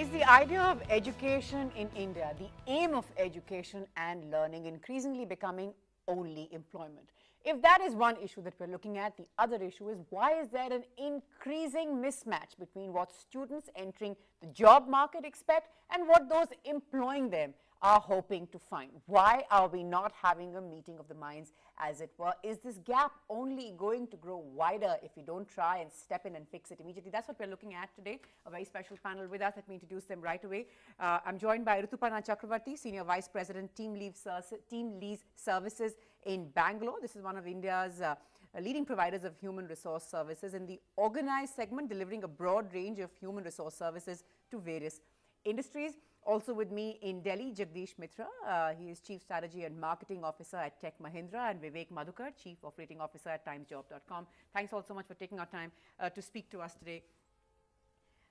Is the idea of education in India, the aim of education and learning, increasingly becoming only employment? If that is one issue that we're looking at, the other issue is why is there an increasing mismatch between what students entering the job market expect and what those employing them are hoping to find? Why are we not having a meeting of the minds, as it were? Is this gap only going to grow wider if we don't try and step in and fix it immediately? That's what we're looking at today. A very special panel with us. Let me introduce them right away. I'm joined by Rituparna Chakravarti, Senior Vice President, Team Lease Services in Bangalore. This is one of India's leading providers of human resource services in the organized segment, delivering a broad range of human resource services to various industries. Also with me in Delhi, Jagdish Mitra. He is Chief Strategy and Marketing Officer at Tech Mahindra, and Vivek Madhukar, Chief Operating Officer at timesjob.com. Thanks all so much for taking our time to speak to us today.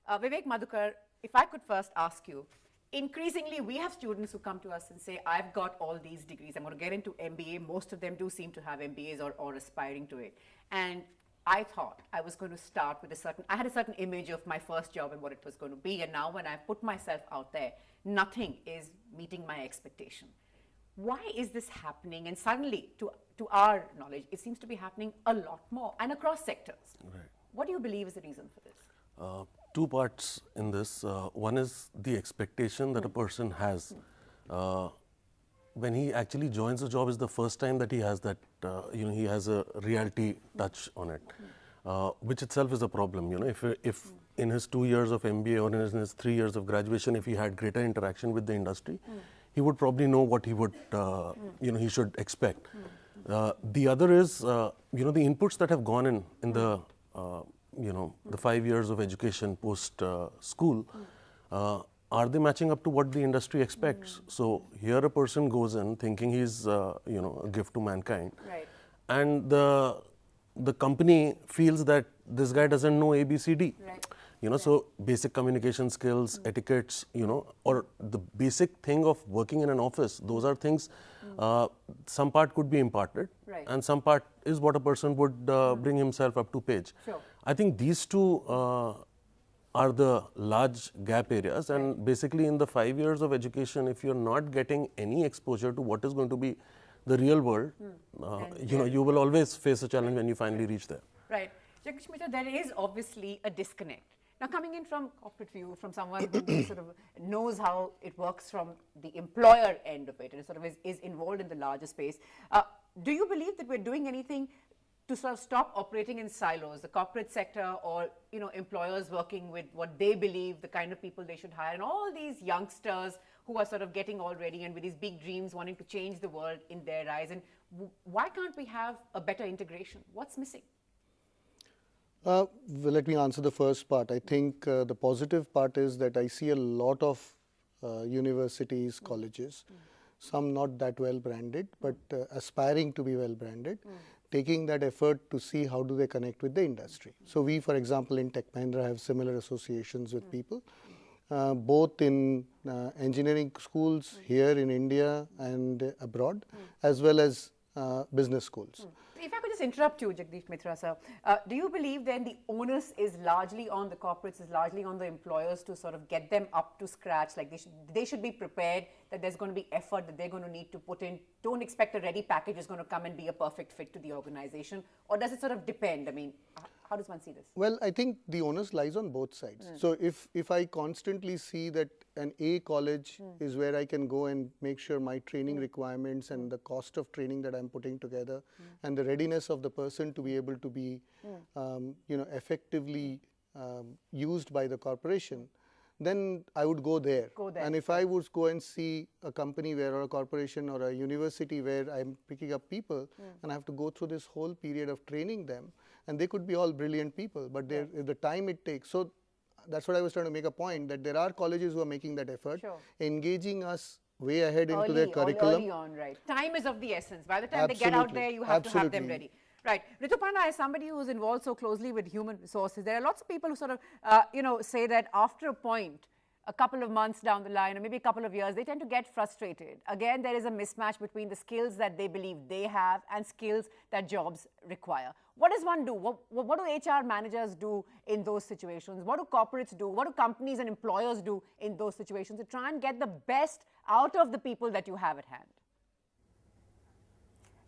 Vivek Madhukar, if I could first ask you, increasingly we have students who come to us and say, I've got all these degrees, I'm going to get into MBA. Most of them do seem to have MBAs or aspiring to it. And I thought I was going to start with I had a certain image of my first job and what it was going to be. And now when I put myself out there, nothing is meeting my expectation. Why is this happening? And suddenly, to our knowledge, it seems to be happening a lot more and across sectors. Right. What do you believe is the reason for this? Two parts in this. One is the expectation that a person has. When he actually joins a job is the first time that he has that, he has a reality touch on it, which itself is a problem. If in his 2 years of MBA or in his 3 years of graduation, if he had greater interaction with the industry, he would probably know what he would, he should expect. The other is, the inputs that have gone in the, the 5 years of education post school. Are they matching up to what the industry expects? So here a person goes in thinking he's, a gift to mankind. Right. And the company feels that this guy doesn't know ABCD. Right. So basic communication skills, etiquettes, or the basic thing of working in an office, those are things, some part could be imparted. Right. And some part is what a person would bring himself up to page. Sure. I think these two are the large gap areas, and basically in the 5 years of education, if you're not getting any exposure to what is going to be the real world, you will always face a challenge when you finally reach there. Right. Jagdish Mitra, there is obviously a disconnect. Now, coming in from corporate view, from someone who sort of knows how it works from the employer end of it and sort of is involved in the larger space, do you believe that we're doing anything to sort of stop operating in silos, the corporate sector or, employers working with what they believe, the kind of people they should hire, and all these youngsters who are sort of getting all ready and with these big dreams wanting to change the world in their eyes? And why can't we have a better integration? What's missing? Well, let me answer the first part. I think the positive part is that I see a lot of universities, colleges, some not that well branded, but aspiring to be well branded, taking that effort to see how do they connect with the industry. So we, for example, in Tech Mahindra have similar associations with people, both in engineering schools here in India and abroad, as well as business schools. If I could just interrupt you, Jagdish Mitra, sir, do you believe then the onus is largely on the corporates, is largely on the employers to sort of get them up to scratch? Like they should be prepared that there's going to be effort that they're going to need to put in. Don't expect a ready package is going to come and be a perfect fit to the organization. Or does it sort of depend? I mean, how does one see this? Well, I think the onus lies on both sides. So if I constantly see that an A college is where I can go and make sure my training requirements and the cost of training that I'm putting together and the readiness of the person to be able to be, effectively used by the corporation, then I would go there. And if I would go and see a company where, or a corporation or a university where I'm picking up people and I have to go through this whole period of training them, and they could be all brilliant people, but the time it takes. So that's what I was trying to make a point, that there are colleges who are making that effort, engaging us way ahead into their curriculum. Early on, right. Time is of the essence. By the time they get out there, you have to have them ready. Right. Rituparna, as somebody who is involved so closely with human resources, there are lots of people who sort of, say that after a point, a couple of months down the line, or maybe a couple of years, they tend to get frustrated. Again, there is a mismatch between the skills that they believe they have and skills that jobs require. What does one do? What do HR managers do in those situations? What do corporates do? What do companies and employers do in those situations to try and get the best out of the people that you have at hand?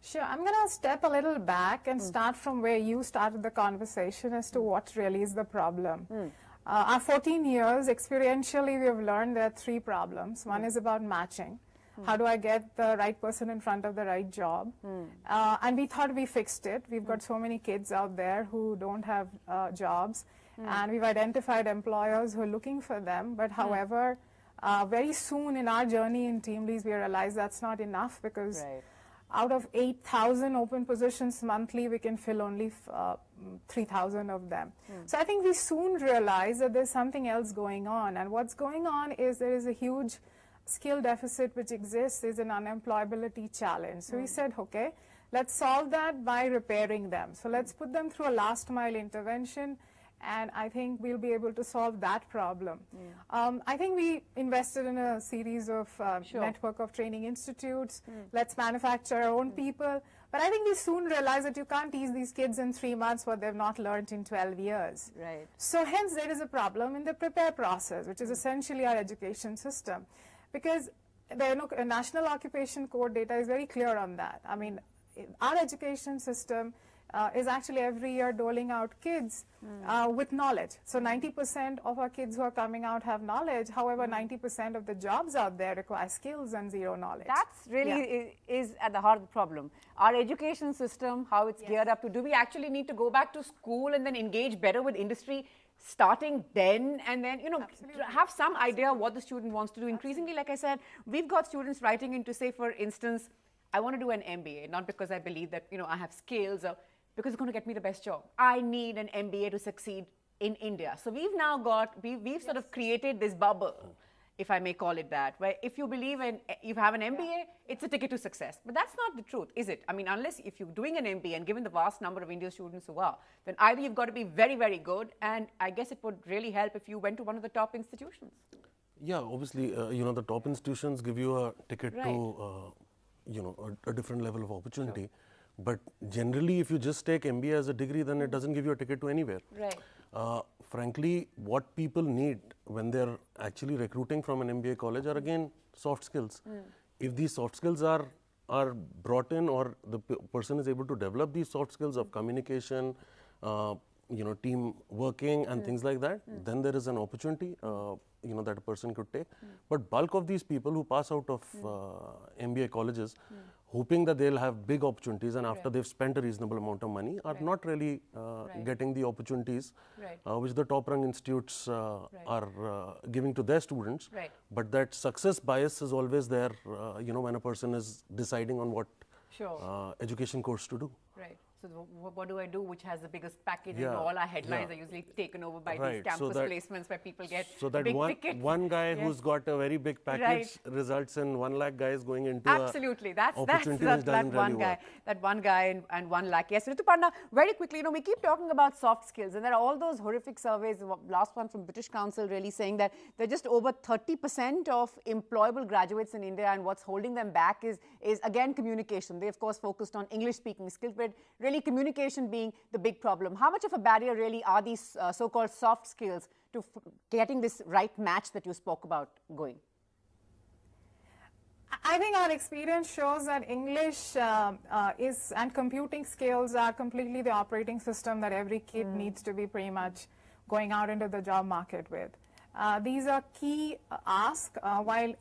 Sure. I'm going to step a little back and start from where you started the conversation as to what really is the problem. Our 14 years, experientially, we have learned there are 3 problems. One is about matching. How do I get the right person in front of the right job? And we thought we fixed it. We've got so many kids out there who don't have jobs. And we've identified employers who are looking for them. But however, very soon in our journey in TeamLease, we realized that's not enough because out of 8,000 open positions monthly, we can fill only 3,000 of them. So I think we soon realized that there's something else going on. And what's going on is there is a huge skill deficit which exists, is an unemployability challenge. So we said, okay, let's solve that by repairing them. So let's put them through a last mile intervention, and I think we'll be able to solve that problem. I think we invested in a series of network of training institutes. Let's manufacture our own people. But I think we soon realized that you can't teach these kids in 3 months what they've not learned in 12 years. So hence there is a problem in the prepare process, which is essentially our education system. Because the National Occupation Code data is very clear on that. I mean, our education system is actually every year doling out kids with knowledge. So 90% of our kids who are coming out have knowledge. However, 90% of the jobs out there require skills and 0 knowledge. That's really is at the heart of the problem. Our education system, how it's geared up to, do we actually need to go back to school and then engage better with industry starting then, and then, you know, have some idea what the student wants to do? Increasingly, like I said, we've got students writing in to say, for instance, I want to do an MBA, not because I believe that, you know, I have skills or because it's going to get me the best job. I need an MBA to succeed in India. So we've now got, we've sort of created this bubble, if I may call it that, where if you believe in, you have an MBA, it's a ticket to success. But that's not the truth, is it? I mean, unless if you're doing an MBA, and given the vast number of Indian students who are, then either you've got to be very, very good, and I guess it would really help if you went to one of the top institutions. Yeah, obviously, you know, the top institutions give you a ticket to, you know, a different level of opportunity. But generally, if you just take MBA as a degree, then it doesn't give you a ticket to anywhere. Frankly, what people need when they're actually recruiting from an MBA college are again soft skills. If these soft skills are brought in, or the person is able to develop these soft skills of communication, you know, team working and things like that, then there is an opportunity, you know, that a person could take. But bulk of these people who pass out of MBA colleges, hoping that they'll have big opportunities, and after they've spent a reasonable amount of money, are not really getting the opportunities which the top rung institutes are giving to their students. But that success bias is always there, you know, when a person is deciding on what education course to do. So what do I do which has the biggest package, and all our headlines are usually taken over by these campus placements where people get big tickets. One guy who's got a very big package results in 1 lakh guys going into Absolutely. That's that one guy. That one guy and 1 lakh. Yes, Rituparna, very quickly, you know, we keep talking about soft skills, and there are all those horrific surveys, the last one from British Council really saying that they're just over 30% of employable graduates in India, and what's holding them back is again communication. They of course focused on English speaking skills, but really communication being the big problem. How much of a barrier really are these so-called soft skills to getting this right match that you spoke about going? I think our experience shows that English and computing skills are completely the operating system that every kid needs to be pretty much going out into the job market with. These are key asks, while,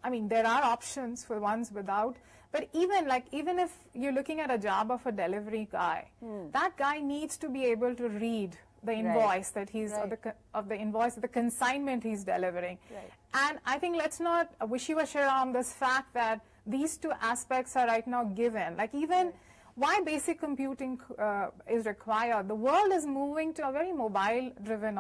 I mean, there are options for ones without. But even if you're looking at a job of a delivery guy, that guy needs to be able to read the invoice that he's, the consignment he's delivering. And I think let's not wishy-washy around this fact that these 2 aspects are right now given. Like even why basic computing is required. The world is moving to a very mobile-driven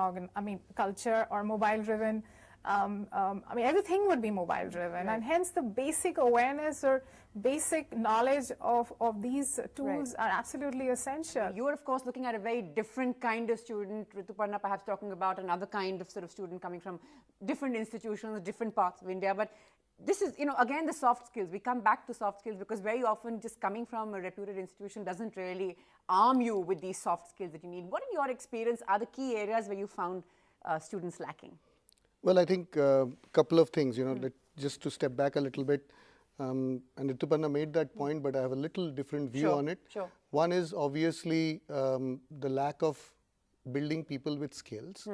culture, or mobile-driven. I mean, everything would be mobile-driven, and hence the basic awareness or basic knowledge of these tools are absolutely essential. You are, of course, looking at a very different kind of student. Rituparna perhaps talking about another kind of sort of student coming from different institutions, different parts of India. But this is, again, the soft skills. We come back to soft skills because very often just coming from a reputed institution doesn't really arm you with these soft skills that you need. What, in your experience, are the key areas where you found students lacking? Well, I think a couple of things, just to step back a little bit. And Rituparna made that point, but I have a little different view on it. Sure. One is obviously the lack of building people with skills.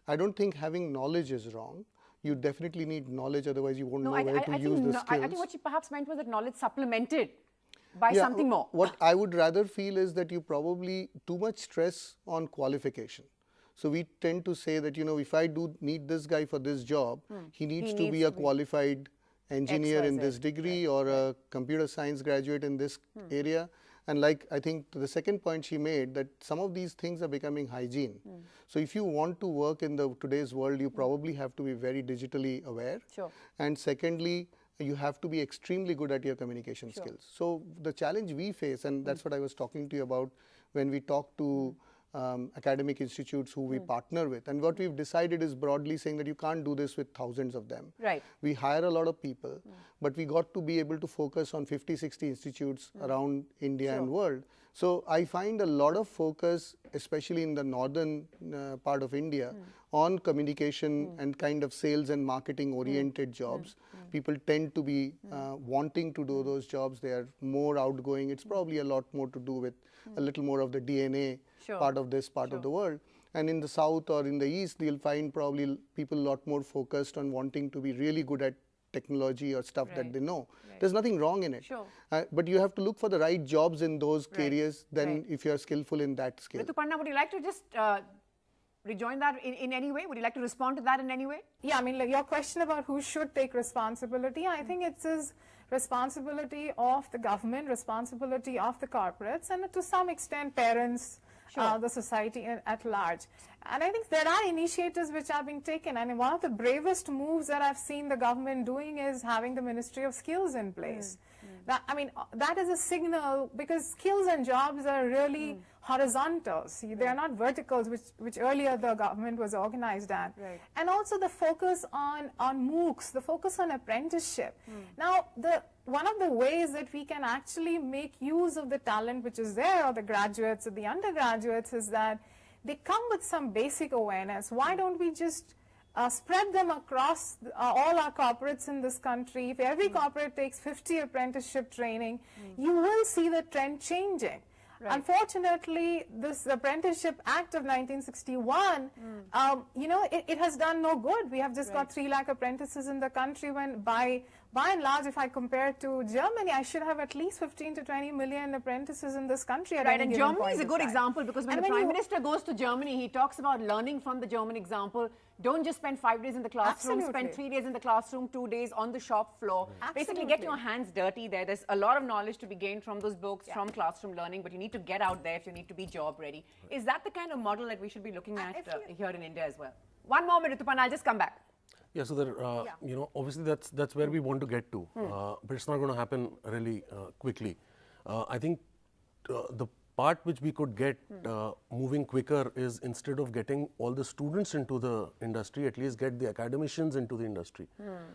I don't think having knowledge is wrong. You definitely need knowledge, otherwise you won't know where to use the skills. I think what she perhaps meant was that knowledge supplemented by something more. What I would rather feel is that you probably too much stress on qualification. So we tend to say that, if I do need this guy for this job, he needs to be a qualified engineer in this degree or a computer science graduate in this area. And like I think the second point she made, that some of these things are becoming hygiene. So if you want to work in today's world, you probably have to be very digitally aware. Sure. And secondly, you have to be extremely good at your communication skills. So the challenge we face, and that's what I was talking to you about when we talk to academic institutes who we partner with. And what we've decided is broadly saying that you can't do this with thousands of them. Right. We hire a lot of people, but we got to be able to focus on 50, 60 institutes around India and world. So I find a lot of focus, especially in the northern part of India, on communication and kind of sales and marketing oriented jobs. People tend to be wanting to do those jobs. They are more outgoing. It's probably a lot more to do with a little more of the DNA part of this part of the world. And in the south or in the east, you'll find probably people a lot more focused on wanting to be really good at technology or stuff that they know. There's nothing wrong in it. But you have to look for the right jobs in those careers than if you're skillful in that skill. Rituparna, would you like to just rejoin that in any way? Would you like to respond to that in any way? Yeah, I mean, like your question about who should take responsibility, I think it's responsibility of the government, responsibility of the corporates, and to some extent parents, the society at large. And I think there are initiatives which are being taken, and one of the bravest moves that I've seen the government doing is having the Ministry of Skills in place. That is a signal, because skills and jobs are really horizontals. They are not verticals, which earlier the government was organized at. And also the focus on MOOCs, the focus on apprenticeship. Now, one of the ways that we can actually make use of the talent which is there, or the graduates or the undergraduates, is that they come with some basic awareness. Why don't we just spread them across all our corporates in this country? If every corporate takes 50 apprenticeship training, you will see the trend changing. Unfortunately, this Apprenticeship Act of 1961, it has done no good. We have just got 3 lakh apprentices in the country, when by and large, if I compare to Germany, I should have at least 15 to 20 million apprentices in this country at any and given Germany point is a good example, because when the Prime Minister goes to Germany, he talks about learning from the German example. Don't just spend 5 days in the classroom, spend 3 days in the classroom, 2 days on the shop floor. Basically, get your hands dirty there. There's a lot of knowledge to be gained from those books, from classroom learning, but you need to get out there if you need to be job ready. Is that the kind of model that we should be looking at here in India as well? One more minute, Rituparna, I'll just come back. Yeah, so there, obviously that's where we want to get to, but it's not going to happen really quickly. I think the part which we could get moving quicker is, instead of getting all the students into the industry, at least get the academicians into the industry.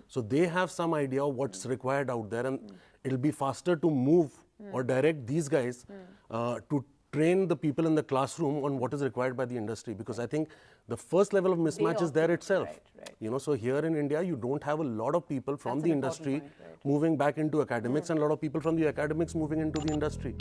So they have some idea of what's required out there, and it'll be faster to move or direct these guys to train the people in the classroom on what is required by the industry, because I think the first level of mismatch is there itself. So here in India, you don't have a lot of people from the industry moving back into academics, and a lot of people from the academics moving into the industry.